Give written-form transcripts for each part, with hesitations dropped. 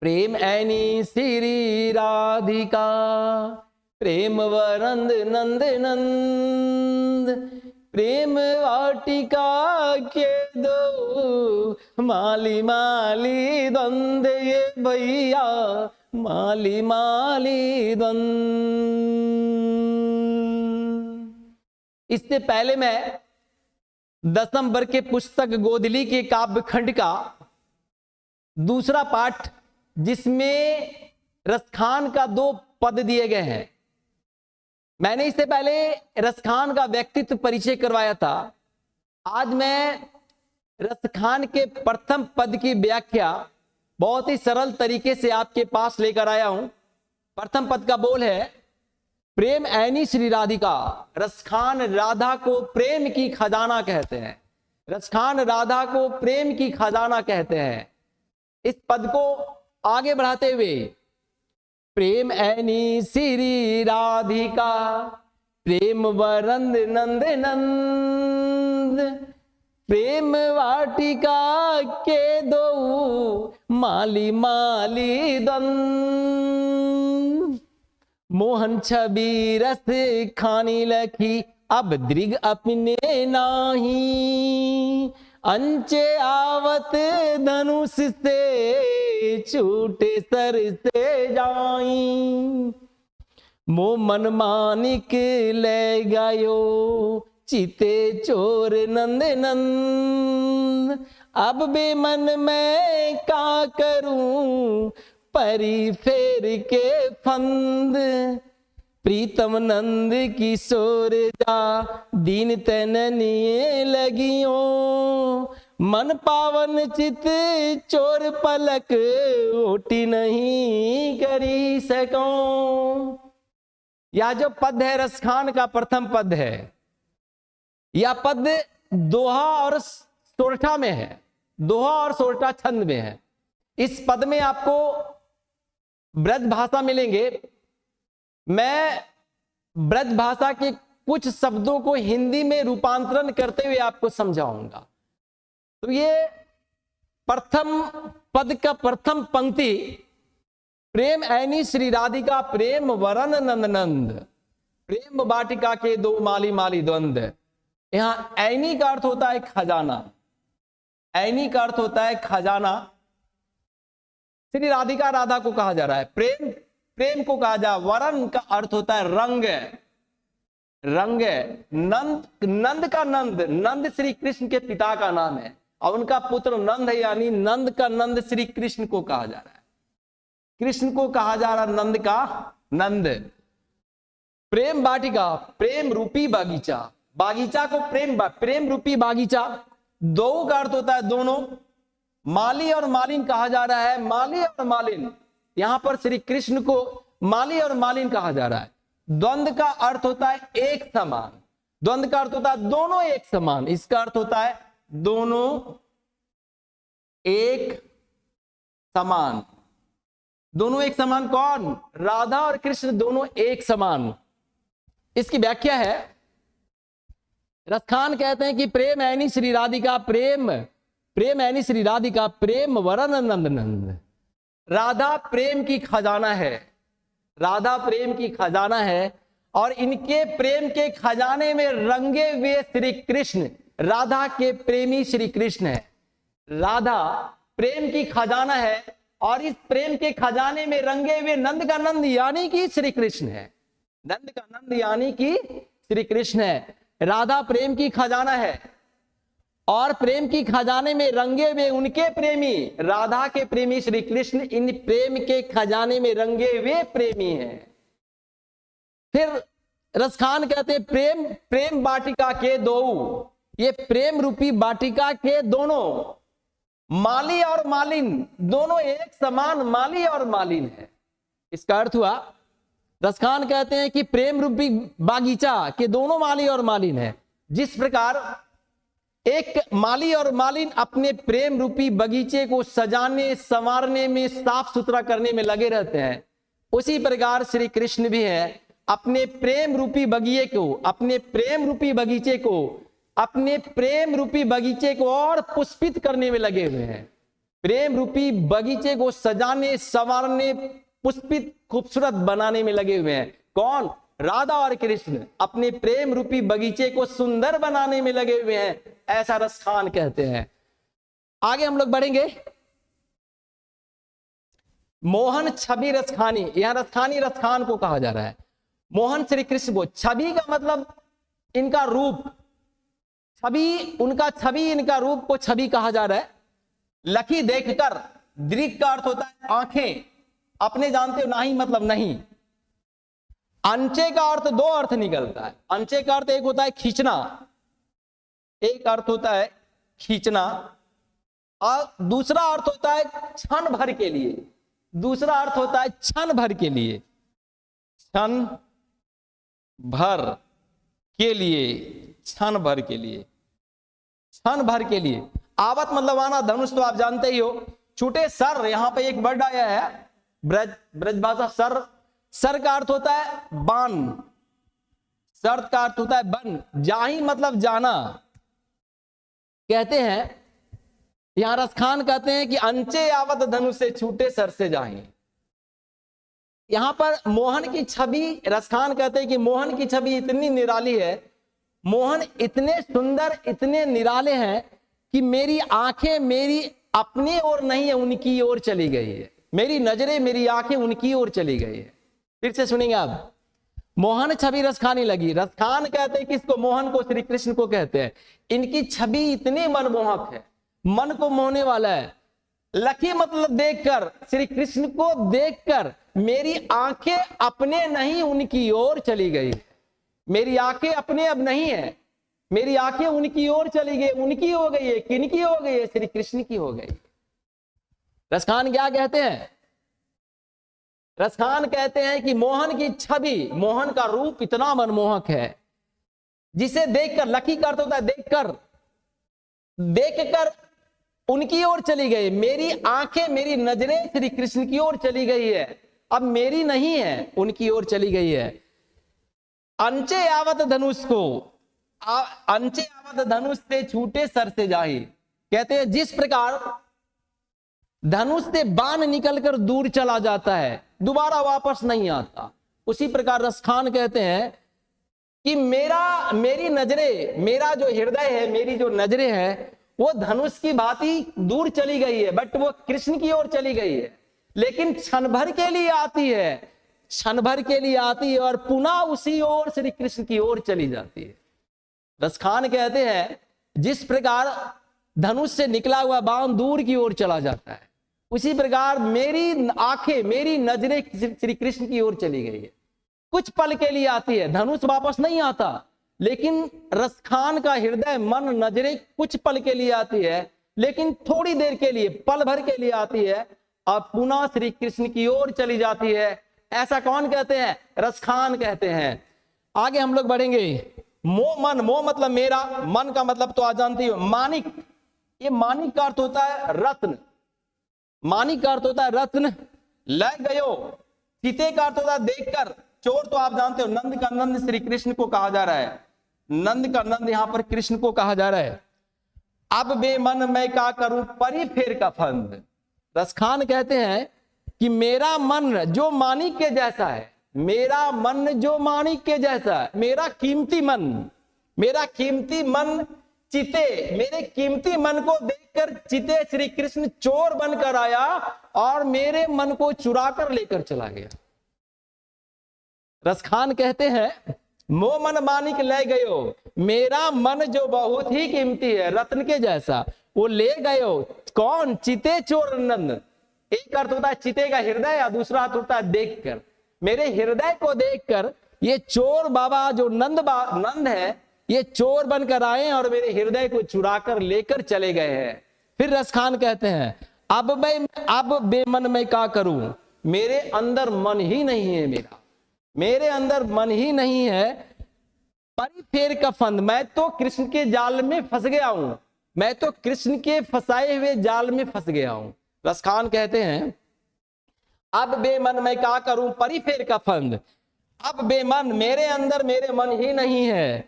प्रेम Anne Shri Radhika, प्रेम वरंद नंद नंद, प्रेम वाटिका के दो माली माली द्वंद, ये भैया माली माली द्वंद। इससे पहले मैं 10 नंबर के पुस्तक गोदली के काव्य खंड का दूसरा पाठ, जिसमें रसखान का 2 पद दिए गए हैं, मैंने इससे पहले रसखान का व्यक्तित्व परिचय करवाया था। आज मैं रसखान के प्रथम पद की व्याख्या बहुत ही सरल तरीके से आपके पास लेकर आया हूं। प्रथम पद का बोल है, प्रेम ऐनी श्री राधिका। रसखान राधा को प्रेम की खजाना कहते हैं। रसखान राधा को प्रेम की खजाना कहते हैं। इस पद को आगे बढ़ाते हुए, प्रेम ऐनी श्री राधिका, प्रेम वरंद नंद नंद, प्रेम वाटिका के दो माली माली द्वंद। मोहन छवि रस खानी लखी, अब दृग अपने नाही, अंचे आवत धनुष से छूटे सर से जाई। मो मन मानिक ले गयो चिते चोर नंद नंद, अब बे मन में का करूं परी फेर के फंद। प्रीतम नंद किशोर जा दीन तननिए लगियो, मन पावन चित चोर पलक ओटी नहीं करी सको। यह जो पद है रसखान का प्रथम पद है, यह पद दोहा और सोरठा में है। दोहा और सोरठा छंद में है। इस पद में आपको ब्रज भाषा मिलेंगे। मैं ब्रज भाषा के कुछ शब्दों को हिंदी में रूपांतरण करते हुए आपको समझाऊंगा। तो ये प्रथम पद का प्रथम पंक्ति, प्रेम ऐनी श्री राधिका, प्रेम वरन नंद नंद, प्रेम वाटिका के दो माली माली द्वंद। यहां ऐनी का अर्थ होता है खजाना। ऐनी का अर्थ होता है खजाना। श्री राधिका राधा को कहा जा रहा है, प्रेम प्रेम को कहा जा। वरन का अर्थ होता है रंग। रंग नंद, नंद का नंद, नंद श्री कृष्ण के पिता का नाम है और उनका पुत्र नंद है, यानी नंद का नंद श्री कृष्ण को कहा जा रहा है। कृष्ण को कहा जा रहा नंद का नंद। प्रेम वाटिका, प्रेम रूपी बागीचा। बागीचा को प्रेम रूपी बागीचा। दो का अर्थ होता है दोनों। माली और मालिन कहा जा रहा है। माली और मालिन, यहां पर श्री कृष्ण को माली और मालिन कहा जा रहा है। द्वंद का अर्थ होता है एक समान। द्वंद का अर्थ होता है दोनों एक समान। इसका अर्थ होता है दोनों एक समान। दोनों एक समान कौन? राधा और कृष्ण दोनों एक समान। इसकी व्याख्या है, रसखान कहते हैं कि प्रेम ऐनी श्री राधिका, प्रेम ऐनी श्री राधिका, प्रेम वरन नंद नंद। राधा प्रेम की खजाना है। राधा प्रेम की खजाना है और इनके प्रेम के खजाने में रंगे हुए श्री कृष्ण, राधा के प्रेमी श्री कृष्ण है। राधा प्रेम की खजाना है और इस प्रेम के खजाने में रंगे हुए नंद का नंद यानी कि श्री कृष्ण है। नंद का नंद यानी कि श्री कृष्ण है। राधा प्रेम की खजाना है और प्रेम की खजाने में रंगे हुए उनके प्रेमी, राधा के प्रेमी श्री कृष्ण, इन प्रेम के खजाने में रंगे हुए प्रेमी हैं। फिर रसखान कहते हैं प्रेम वाटिका के दो। ये प्रेम रूपी वाटिका के दोनों, माली और मालिन, दोनों एक समान माली और मालिन है। इसका अर्थ हुआ, रसखान कहते हैं कि प्रेम रूपी बागीचा के दोनों माली और मालिन है। जिस प्रकार एक माली और मालिन अपने प्रेम रूपी बगीचे को सजाने संवारने में, साफ सुथरा करने में लगे रहते हैं, उसी प्रकार श्री कृष्ण भी है अपने प्रेम रूपी बगीचे को, अपने प्रेम रूपी बगीचे को, अपने प्रेम रूपी बगीचे को और पुष्पित करने में लगे हुए हैं। प्रेम रूपी बगीचे को सजाने, संवारने, पुष्पित, खूबसूरत बनाने में लगे हुए हैं। कौन? राधा और कृष्ण अपने प्रेम रूपी बगीचे को सुंदर बनाने में लगे हुए हैं, ऐसा रसखान कहते हैं। आगे हम लोग बढ़ेंगे। मोहन छवि रसखानी, यहां रसखानी रसखान को कहा जा रहा है। मोहन श्री कृष्ण को, छवि का मतलब इनका रूप, छवि उनका, छवि इनका रूप को छवि कहा जा रहा है। लकी देखकर, दृक का अर्थ होता है आंखें, अपने जानते हो नहीं मतलब नहीं। अंचे का अर्थ दो अर्थ निकलता है। अंचे का अर्थ एक होता है खींचना, एक अर्थ होता है खींचना, और दूसरा अर्थ होता है क्षण भर के लिए, दूसरा अर्थ होता है क्षण भर के लिए, क्षण भर के लिए, क्षण भर के लिए, क्षण भर के लिए। आवत मतलब आना, धनुष तो आप जानते ही हो। छूटे सर, यहां पे एक वर्ड आया है ब्रज भाषा, सर। सर का अर्थ होता है बाण, सर का अर्थ होता है बन। जाही मतलब जाना। कहते हैं यहां रसखान कहते हैं कि अंचे आवत धनुष से छूटे सर से जाही। यहां पर मोहन की छवि, रसखान कहते हैं कि मोहन की छवि इतनी निराली है, मोहन इतने सुंदर, इतने निराले हैं कि मेरी आंखें मेरी अपने ओर नहीं है, उनकी ओर चली गई है। मेरी नजरें, मेरी आंखें उनकी ओर चली गई है। फिर से सुनेंगे आप। मोहन छवि रसखानी लगी। रसखान कहते हैं किसको? मोहन को, श्री कृष्ण को कहते हैं। इनकी छवि इतनी मनमोहक है, मन को मोहने वाला है। लकी मतलब देखकर, श्री कृष्ण को देखकर मेरी आंखें अपने नहीं उनकी ओर चली गई। मेरी आंखें अपने अब नहीं है, मेरी आंखें उनकी ओर चली गई। उनकी हो गई है, किनकी हो गई है? श्री कृष्ण की हो गई। रसखान क्या कहते हैं? रसखान कहते हैं कि मोहन की छवि, मोहन का रूप इतना मनमोहक है, जिसे देखकर, लकी का अर्थ होता है देखकर, देखकर उनकी ओर चली गई। मेरी आंखें, मेरी नजरें श्री कृष्ण की ओर चली गई है, अब मेरी नहीं है, उनकी ओर चली गई है। अंचे आवत धनुष को, अंचे आवत धनुष से छूटे सर से जाही। कहते हैं जिस प्रकार धनुष से बाण निकलकर दूर चला जाता है, दोबारा वापस नहीं आता, उसी प्रकार रसखान कहते हैं कि मेरी नजरें, मेरा जो हृदय है, मेरी जो नजरें हैं, वो धनुष की भांति दूर चली गई है, बट वो कृष्ण की ओर चली गई है। लेकिन क्षण भर के लिए आती है, क्षण भर के लिए आती है और पुनः उसी ओर श्री कृष्ण की ओर चली जाती है। रसखान कहते हैं जिस प्रकार धनुष से निकला हुआ बाण दूर की ओर चला जाता है, उसी प्रकार मेरी आंखें, मेरी नजरें श्री कृष्ण की ओर चली गई है। कुछ पल के लिए आती है, धनुष वापस नहीं आता, लेकिन रसखान का हृदय, मन, नजरें कुछ पल के लिए आती है, लेकिन थोड़ी देर के लिए, पल भर के लिए आती है और पुनः श्री कृष्ण की ओर चली जाती है। ऐसा कौन कहते हैं? रसखान कहते हैं। आगे हम लोग बढ़ेंगे। मोह मन, मोह मतलब मेरा, मन का मतलब तो आप जानती हो मानिक। ये मानिक का अर्थ होता है रत्न, मानिक का अर्थ होता है रत्न। लय गयो, चिते का अर्थ होता है देखकर। चोर तो आप जानते हो, नंद का नंद श्री कृष्ण को कहा जा रहा है, नंद का नंद यहां पर कृष्ण को कहा जा रहा है। अब बेमन मैं क्या करूं परी फेर का फंद। रसखान कहते हैं कि मेरा मन जो मानिक के जैसा है, मेरा मन जो मानिक के जैसा है, मेरा कीमती मन, मेरा कीमती मन चिते, मेरे कीमती मन को देखकर चिते श्री कृष्ण चोर बनकर आया और मेरे मन को चुरा कर लेकर चला गया। रसखान कहते हैं मोह मन मानिक ले गयो, मेरा मन जो बहुत ही कीमती है, रत्न के जैसा, वो ले गयो। कौन? चिते चोर नंद। एक अर्थ होता है चिते का हृदय और दूसरा अर्थ होता है देखकर। मेरे हृदय को देखकर ये चोर बाबा जो नंद है, ये चोर बनकर आए और मेरे हृदय को चुरा कर लेकर चले गए हैं। फिर रसखान कहते हैं अब बेमन मैं क्या करूं, मेरे अंदर मन ही नहीं है, मेरे अंदर मन ही नहीं है। परी फेर का फंद, मैं तो कृष्ण के जाल में फंस गया हूं, मैं तो कृष्ण के फंसाए हुए जाल में फंस गया हूं। रसखान कहते हैं अब बेमन मैं क्या करूं परी फेर का फंद। अब बेमन, मेरे अंदर मेरे मन ही नहीं है,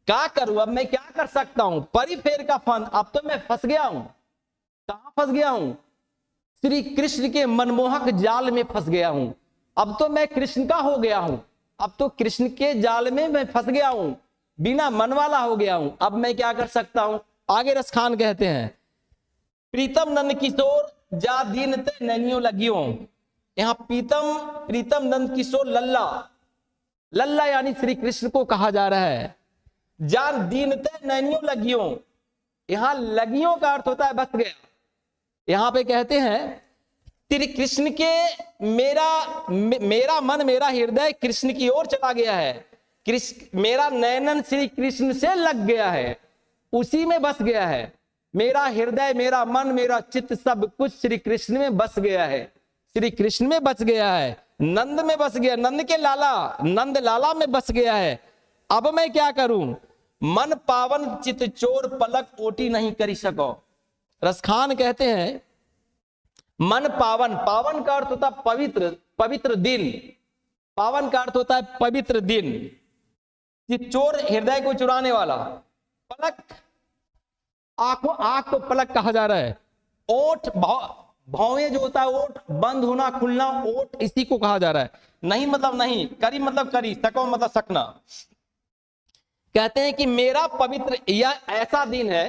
क्या करूं, अब मैं क्या कर सकता हूं। परी फेर का फंद, अब तो मैं फंस गया हूं, कहां फंस गया हूं? श्री कृष्ण के मनमोहक जाल में फंस गया हूं। अब तो मैं कृष्ण का हो गया हूं, अब तो कृष्ण के जाल में मैं फंस गया हूं, बिना मन वाला हो गया हूं। अब मैं क्या कर सकता हूं? आगे रसखान कहते हैं, प्रीतम नंद किशोर जा दीन ते नैनियों लगियो। यहां प्रीतम नंद किशोर लल्ला, लल्ला यानी श्री कृष्ण को कहा जा रहा है। जान दीन ते नैनियों लगियो, यहां लगियों का अर्थ होता है बस गया। यहां पे कहते हैं श्री कृष्ण के मेरा मन मेरा हृदय कृष्ण की ओर चला गया है। मेरा नैनन श्री कृष्ण से लग गया है, उसी में बस गया है। मेरा हृदय, मेरा मन, मेरा चित्त सब कुछ श्री कृष्ण में बस गया है, श्री कृष्ण में बस गया है, नंद में बस गया, नंद के लाला, नंद लाला में बस गया है। अब मैं क्या करूं? मन पावन चित चोर पलक ओटी नहीं करी सको। रसखान कहते हैं मन पावन, पावन का अर्थ होता है पवित्र, पवित्र दिन। पावन का अर्थ होता है पवित्र दिन। चित चोर हृदय को चुराने वाला, पलक आंखों, आंख को पलक कहा जा रहा है। ओठ भौवें जो होता है, ओठ बंद होना खुलना, ओठ इसी को कहा जा रहा है। नहीं मतलब नहीं, करी मतलब करी, सको मतलब सकना। कहते हैं कि मेरा पवित्र, यह ऐसा दिन है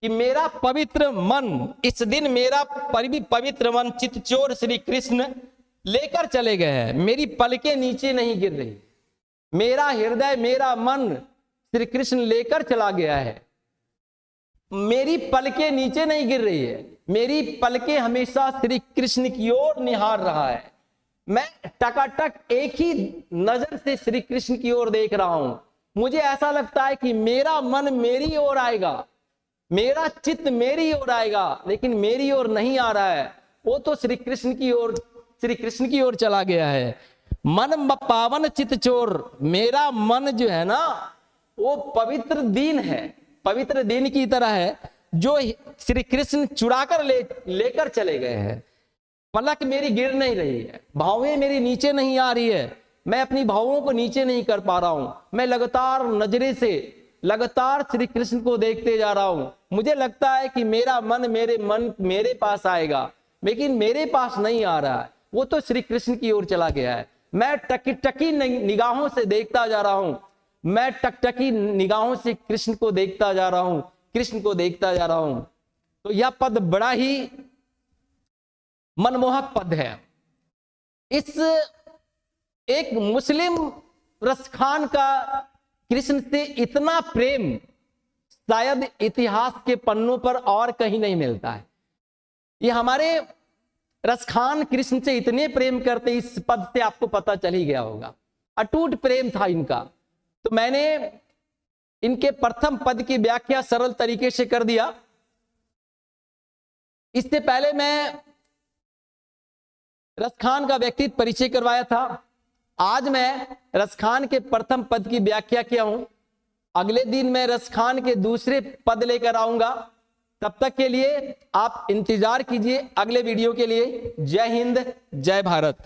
कि मेरा पवित्र मन, इस दिन मेरा पवित्र मन चितचोर श्री कृष्ण लेकर चले गए हैं। मेरी पलकें नीचे नहीं गिर रही, मेरा हृदय, मेरा मन श्री कृष्ण लेकर चला गया है। मेरी पलकें नीचे नहीं गिर रही है, मेरी पलकें हमेशा श्री कृष्ण की ओर निहार रहा है। मैं टकाटक एक ही नजर से श्री कृष्ण की ओर देख रहा हूं। मुझे ऐसा लगता है कि मेरा मन मेरी ओर आएगा, मेरा चित्त मेरी ओर आएगा, लेकिन मेरी ओर नहीं आ रहा है। वो तो श्री कृष्ण की ओर चला गया है। मन पावन चित्त चोर, मेरा मन जो है ना वो पवित्र दीन है, पवित्र दीन की तरह है, जो श्री कृष्ण चुरा कर लेकर चले गए हैं। पलक मेरी गिर नहीं रही है, भावें मेरी नीचे नहीं आ रही है, मैं अपनी भावों को नीचे नहीं कर पा रहा हूं। मैं लगातार नजरे से लगातार श्री कृष्ण को देखते जा रहा हूं। मुझे लगता है कि मेरा मन मेरे पास आएगा, लेकिन मेरे पास नहीं आ रहा है, वो तो श्री कृष्ण की ओर चला गया है। मैं टकी निगाहों से देखता जा रहा हूं, मैं टकटकी निगाहों से कृष्ण को देखता जा रहा हूं, कृष्ण को देखता जा रहा हूं। तो यह पद बड़ा ही मनमोहक पद है। इस एक मुस्लिम रसखान का कृष्ण से इतना प्रेम शायद इतिहास के पन्नों पर और कहीं नहीं मिलता है। ये हमारे रसखान कृष्ण से इतने प्रेम करते, इस पद से आपको पता चल ही गया होगा, अटूट प्रेम था इनका। तो मैंने इनके प्रथम पद की व्याख्या सरल तरीके से कर दिया। इससे पहले मैं रसखान का व्यक्तित्व परिचय करवाया था। आज मैं रसखान के प्रथम पद की व्याख्या किया हूं। अगले दिन मैं रसखान के दूसरे पद लेकर आऊंगा। तब तक के लिए आप इंतजार कीजिए अगले वीडियो के लिए। जय हिंद, जय भारत।